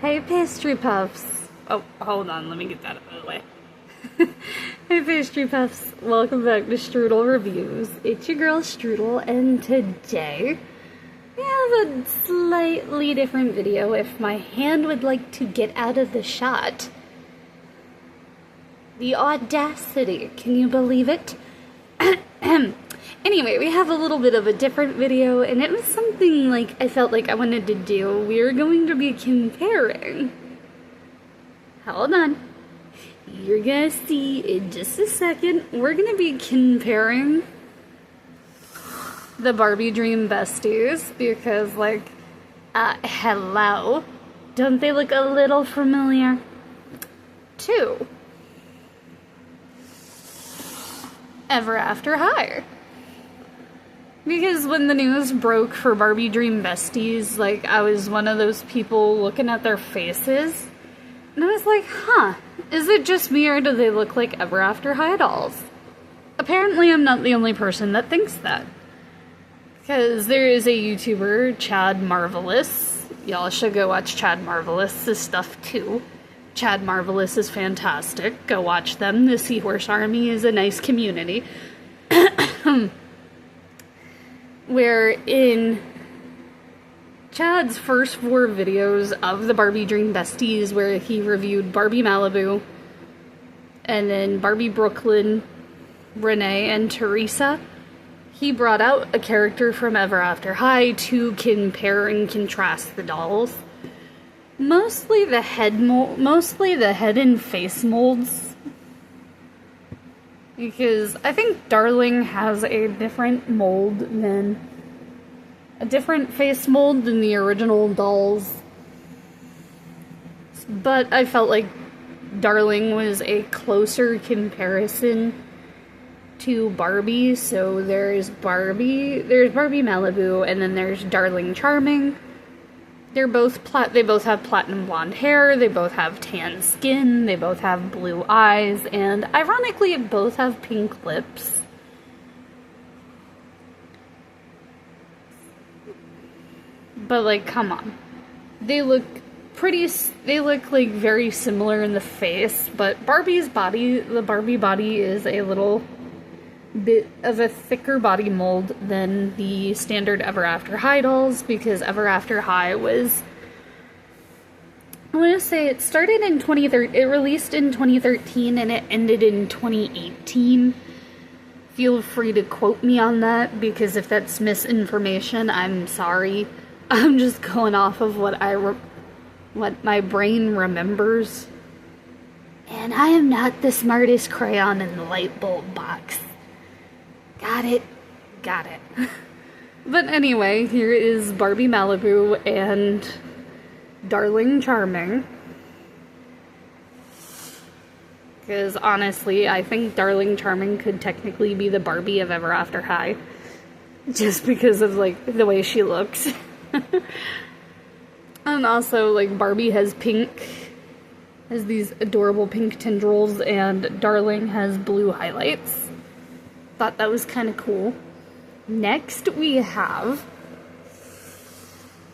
Hey, pastry puffs. Oh, hold on, let me get that out of the way. Hey, pastry puffs. Welcome back to Strudel Reviews. It's your girl Strudel, and today we have a slightly different video. If my hand would like to get out of the shot. The audacity, can you believe it? Anyway, we have a little bit of a different video, and it was something like I felt like I wanted to do. We are going to be comparing. Hold on. You're gonna see in just a second. We're gonna be comparing the Barbie Dream Besties because, like, hello. Don't they look a little familiar? Two. Ever After High. Because when the news broke for Barbie Dream Besties, like, I was one of those people looking at their faces, and I was like, huh, is it just me or do they look like Ever After High dolls? Apparently I'm not the only person that thinks that. Because there is a YouTuber, Chad Marvelous. Y'all should go watch Chad Marvelous' stuff too. Chad Marvelous is fantastic. Go watch them. The Seahorse Army is a nice community. Where in Chad's first 4 videos of the Barbie Dream Besties, where he reviewed Barbie Malibu, and then Barbie Brooklyn, Renee, and Teresa, he brought out a character from Ever After High to compare and contrast the dolls. Mostly the head and face molds. Because I think Darling has a different face mold than the original dolls. But I felt like Darling was a closer comparison to Barbie. So there's Barbie Malibu, and then there's Darling Charming. They both have platinum blonde hair, they both have tan skin, they both have blue eyes, and ironically, both have pink lips. But, like, come on. They look like very similar in the face, but the Barbie body is a little bit of a thicker body mold than the standard Ever After High dolls, because Ever After High was, I want to say it started in 2013, it released in 2013 and it ended in 2018. Feel free to quote me on that, because if that's misinformation, I'm sorry. I'm just going off of what my brain remembers. And I am not the smartest crayon in the light bulb box. Got it. But anyway, here is Barbie Malibu and Darling Charming. Because honestly, I think Darling Charming could technically be the Barbie of Ever After High. Just because of, like, the way she looks. And also, like, Barbie has these adorable pink tendrils, and Darling has blue highlights. Thought that was kind of cool. Next, we have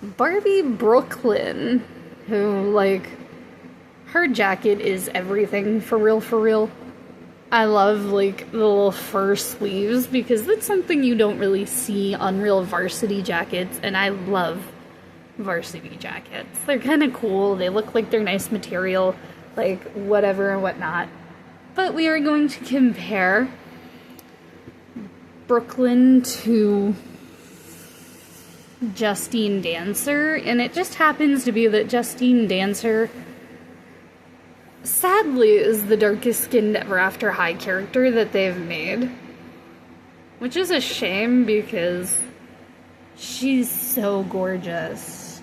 Barbie Brooklyn, who, like, her jacket is everything, for real. I love, like, the little fur sleeves, because that's something you don't really see on real varsity jackets, and I love varsity jackets. They're kind of cool, they look like they're nice material, like, whatever and whatnot. But we are going to compare Brooklyn to Justine Dancer, and it just happens to be that Justine Dancer, sadly, is the darkest skinned Ever After High character that they've made. Which is a shame, because she's so gorgeous.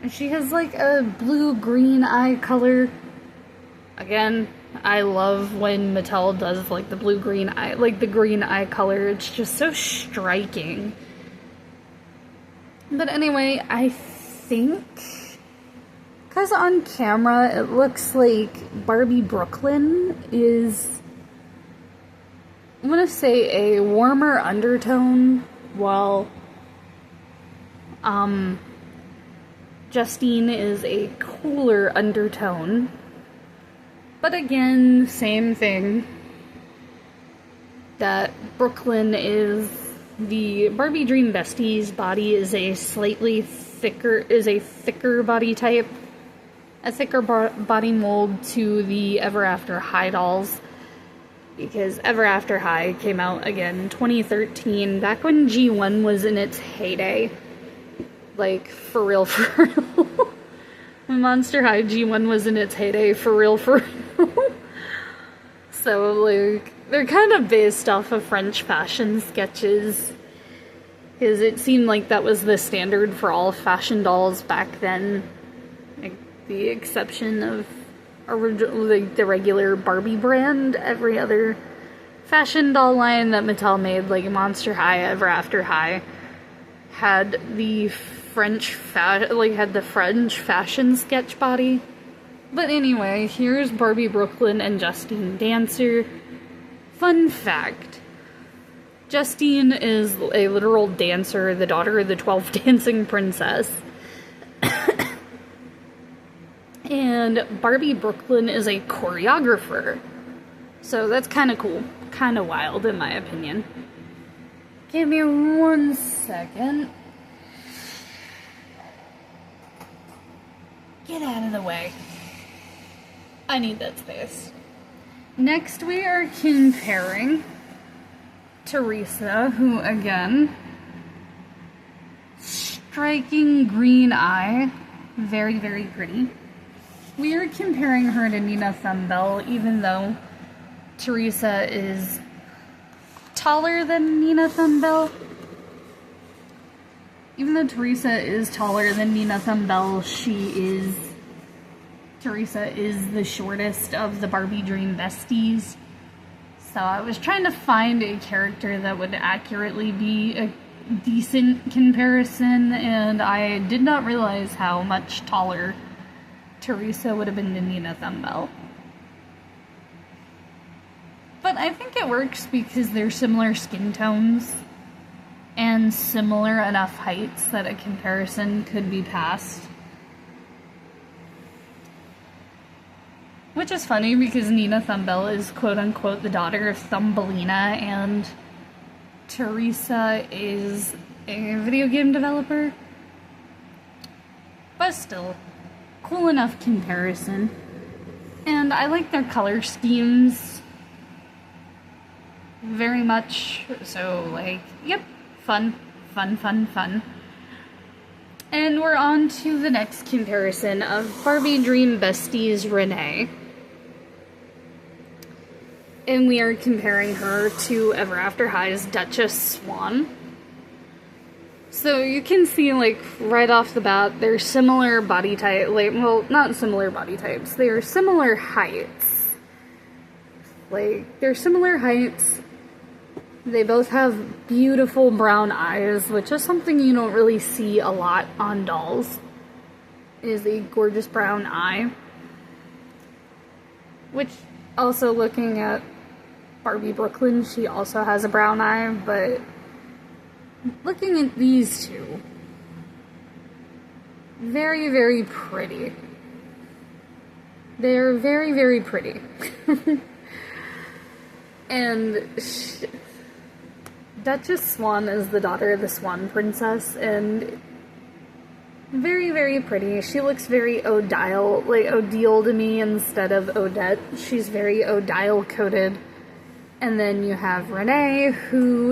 And she has, like, a blue-green eye color. Again, I love when Mattel does, like, the blue-green eye, like, the green eye color. It's just so striking. But anyway, I think, because on camera it looks like Barbie Brooklyn is, I'm gonna say, a warmer undertone, while Justine is a cooler undertone. But again, same thing. That Brooklyn is the Barbie Dream Besties body is a thicker body type. A thicker body mold to the Ever After High dolls. Because Ever After High came out again in 2013, back when G1 was in its heyday. Like, for real, for real. When Monster High G1 was in its heyday, for real, for real. So, like, they're kind of based off of French fashion sketches. Because it seemed like that was the standard for all fashion dolls back then. Like, the exception of like the regular Barbie brand. Every other fashion doll line that Mattel made, like Monster High, Ever After High, had the French fashion sketch body. But anyway, here's Barbie Brooklyn and Justine Dancer. Fun fact: Justine is a literal dancer, the daughter of the 12th dancing princess. And Barbie Brooklyn is a choreographer. So that's kind of cool. Kind of wild, in my opinion. Give me 1 second. Get out of the way. I need that space. Next, we are comparing Teresa, who, again, striking green eye. Very, very pretty. We are comparing her to Nina Thumbell, even though Teresa is taller than Nina Thumbell. Even though Teresa is taller than Nina Thumbell, Teresa is the shortest of the Barbie Dream Besties. So I was trying to find a character that would accurately be a decent comparison, and I did not realize how much taller Teresa would have been to Nina Thumbell. But I think it works because they're similar skin tones and similar enough heights that a comparison could be passed. Which is funny because Nina Thumbell is quote-unquote the daughter of Thumbelina, and Teresa is a video game developer. But still, cool enough comparison. And I like their color schemes very much. So, like, yep, fun. And we're on to the next comparison of Barbie Dream Besties Renee. And we are comparing her to Ever After High's Duchess Swan. So you can see, like, right off the bat, they're similar body type, like, well, not similar body types, they are similar heights. Like, they're similar heights. They both have beautiful brown eyes, which is something you don't really see a lot on dolls, is a gorgeous brown eye. Which, also looking at Barbie Brooklyn, she also has a brown eye, but looking at these two, very, very pretty. They're very, very pretty. And Duchess Swan is the daughter of the Swan Princess, and very, very pretty. She looks very Odile, like Odile to me instead of Odette. She's very Odile coated. And then you have Renee, who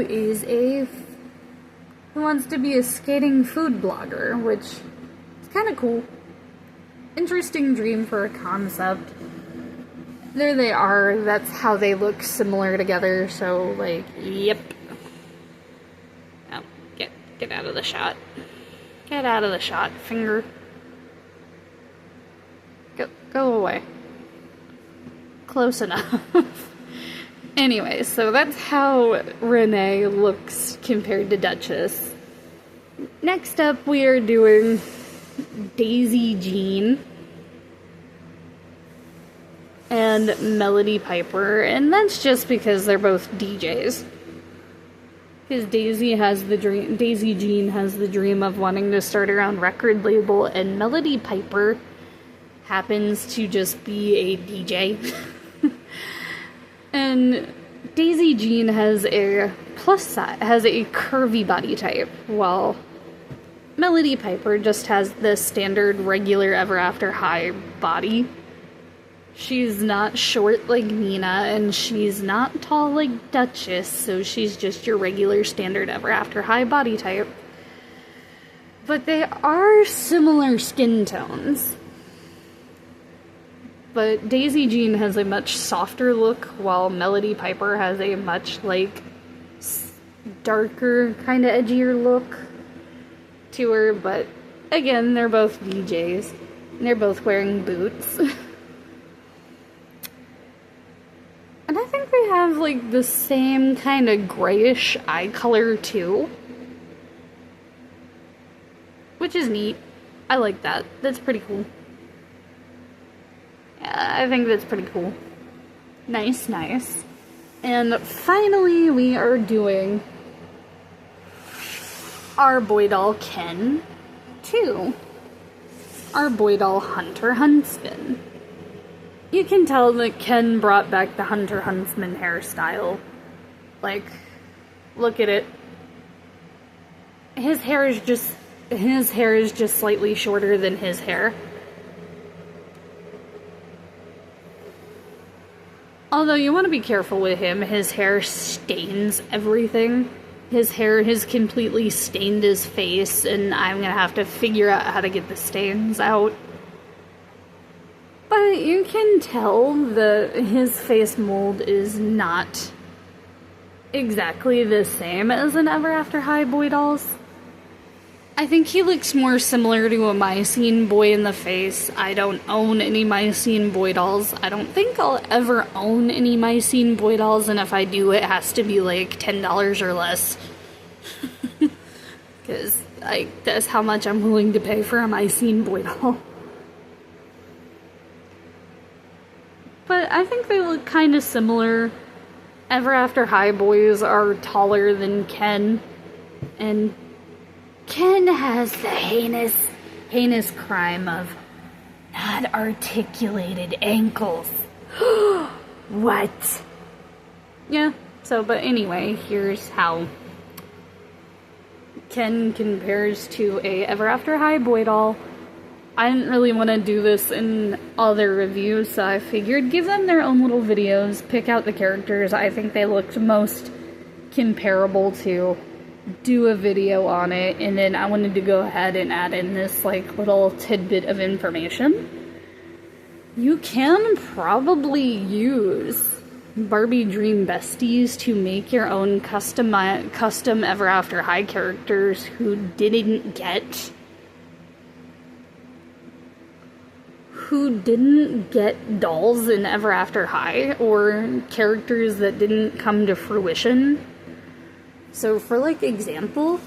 wants to be a skating food blogger, which is kind of cool. Interesting dream for a concept. There they are. That's how they look similar together. So, like, yep. Oh, get out of the shot. Get out of the shot, finger. Go away. Close enough. Anyway, so that's how Renee looks compared to Duchess. Next up, we are doing Daisy Jean and Melody Piper, and that's just because they're both DJs. Because Daisy Jean has the dream of wanting to start her own record label, and Melody Piper happens to just be a DJ. And Daisy Jean has a plus size, has a curvy body type, while Melody Piper just has the standard regular Ever After High body. She's not short like Nina, and she's not tall like Duchess, so she's just your regular standard Ever After High body type. But they are similar skin tones. But Daisy Jean has a much softer look, while Melody Piper has a much, like, darker, kind of edgier look to her. But, again, they're both DJs. And they're both wearing boots. And I think they have, like, the same kind of grayish eye color, too. Which is neat. I like that. That's pretty cool. I think that's pretty cool. Nice, nice. And finally, we are doing our boy doll Ken to our boy doll Hunter Huntsman. You can tell that Ken brought back the Hunter Huntsman hairstyle. Like, look at it. His hair is just slightly shorter than his hair. Although you want to be careful with him, his hair stains everything. His hair has completely stained his face, and I'm gonna have to figure out how to get the stains out. But you can tell that his face mold is not exactly the same as an Ever After High boy doll's. I think he looks more similar to a Mycene boy in the face. I don't own any Mycene boy dolls. I don't think I'll ever own any Mycene boy dolls, and if I do, it has to be like $10 or less. Because that's how much I'm willing to pay for a Mycene boy doll. But I think they look kind of similar. Ever After High boys are taller than Ken, and Ken has the heinous crime of not articulated ankles. What? Yeah, but anyway, here's how Ken compares to a Ever After High boy doll. I didn't really want to do this in other reviews, so I figured give them their own little videos, pick out the characters I think they looked most comparable to, do a video on it, and then I wanted to go ahead and add in this like little tidbit of information. You can probably use Barbie Dream Besties to make your own custom Ever After High characters who didn't get dolls in Ever After High, or characters that didn't come to fruition. So for like example,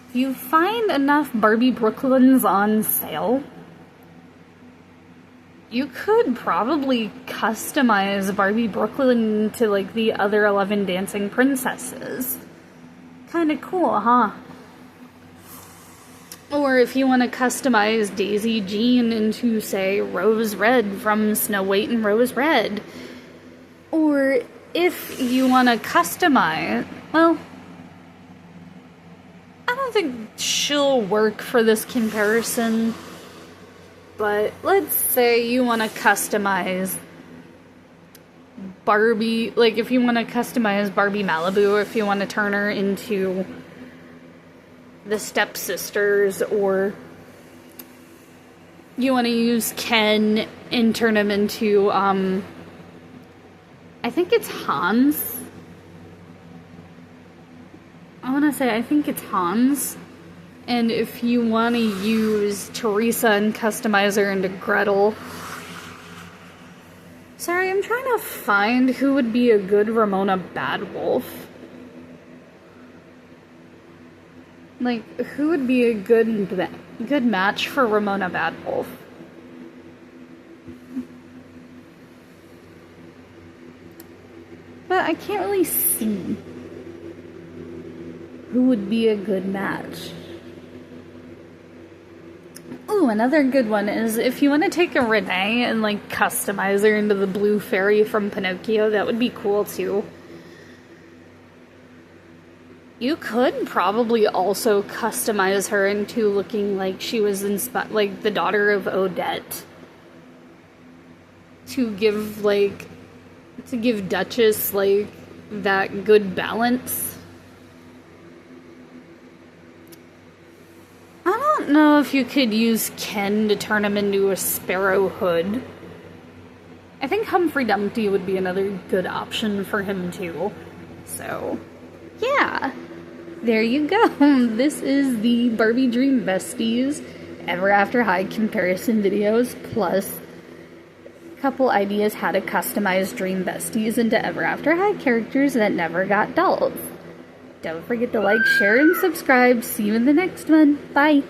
if you find enough Barbie Brooklyns on sale, you could probably customize Barbie Brooklyn to like the other 11 dancing princesses. Kinda cool, huh? Or if you want to customize Daisy Jean into, say, Rose Red from Snow White and Rose Red. Or if you want to customize, well, I don't think she'll work for this comparison, but let's say you want to customize Barbie, like if you want to customize Barbie Malibu, or if you want to turn her into the stepsisters, or you want to use Ken and turn him into, I think it's Hans. I think it's Hans. And if you want to use Teresa and customize her into Gretel. Sorry, I'm trying to find who would be a good Ramona Bad Wolf. Like, who would be a good match for Ramona Bad Wolf? But I can't really see. Who would be a good match? Ooh, another good one is if you want to take a Renee and like customize her into the blue fairy from Pinocchio, that would be cool too. You could probably also customize her into looking like she was like the daughter of Odette. To give Duchess like that good balance. I don't know if you could use Ken to turn him into a Sparrow Hood. I think Humphrey Dumpty would be another good option for him too. So, yeah. There you go. This is the Barbie Dream Besties Ever After High comparison videos, plus a couple ideas how to customize Dream Besties into Ever After High characters that never got dolls. Don't forget to like, share, and subscribe. See you in the next one. Bye!